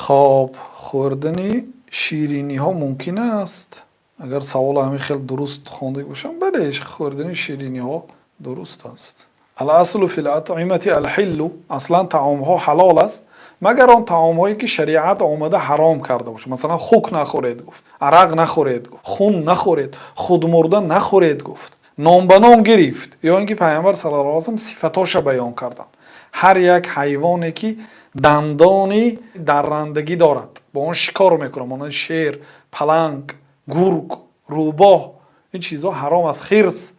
خب خوردن شیرینی ها ممکن است؟ اگر سوال همین خیلی درست خونده باشم بله خوردن شیرینی ها درست است. الاصل فی الاطعمه الحل، اصلا طعام ها حلال است مگر آن طعام هایی که شریعت آمده حرام کرده باشه. مثلا خوک نخورید گفت، عرق نخورید گفت، خون نخورید، خود مرده نخورید گفت، نام به نام گرفت. یا اینکه پیامبر صلی الله علیه و سلم صفاتاش بیان کردن. هر یک حیوانی که دندانی درندگی دارد با اون شکار میکنه، مانند شیر، پلنگ، گرگ، روباه، این چیزها حرام است. خرس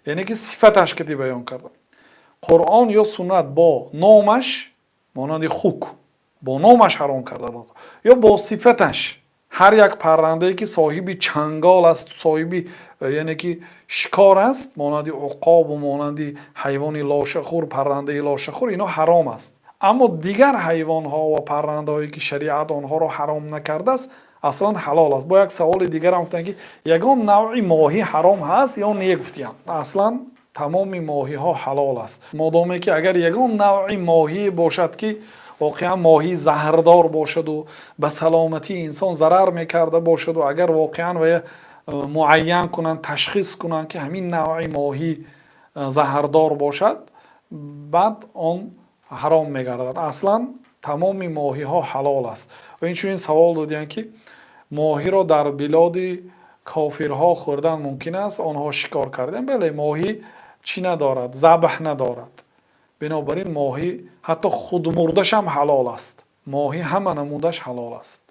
یعنی که صفتش که بیان کردن. قرآن یا سنت با نامش مانند خوک با نامش حرام کرده بود یا با صفتش. هر یک پرنده که صاحب چنگال است، صاحب یعنی که شکار است، مانند عقاب و مانند حیوان لاشخور، پرنده لاشخور، اینا حرام است. اما دیگر حیوان ها و پرنده هایی که شریعت آنها را حرام نکرده است اصلا حلال است. با یک سوال دیگر هم گفتن که یگان نوع ماهی حرام هست یا نه؟ گفتیم اصلا تمام ماهی ها حلال است، مادامی که اگر یگان نوع ماهی باشد که واقعا ماهی زهردار باشد و به سلامتی انسان ضرر میکرده باشد و اگر واقعا معین کنند، تشخیص کنند که همین نوع ماهی زهردار باشد، بعد آن حرام میگردد. اصلا تمام ماهی ها حلال است. و این سوال دادن که ماهی را در بلاد کافرها خوردن ممکن است؟ آنها شکار کردن. بله، ماهی چی ندارد؟ ذبح ندارد. بنابراین ماهی حتی خود مردش هم حلال است. ماهی همه نمودش حلال است.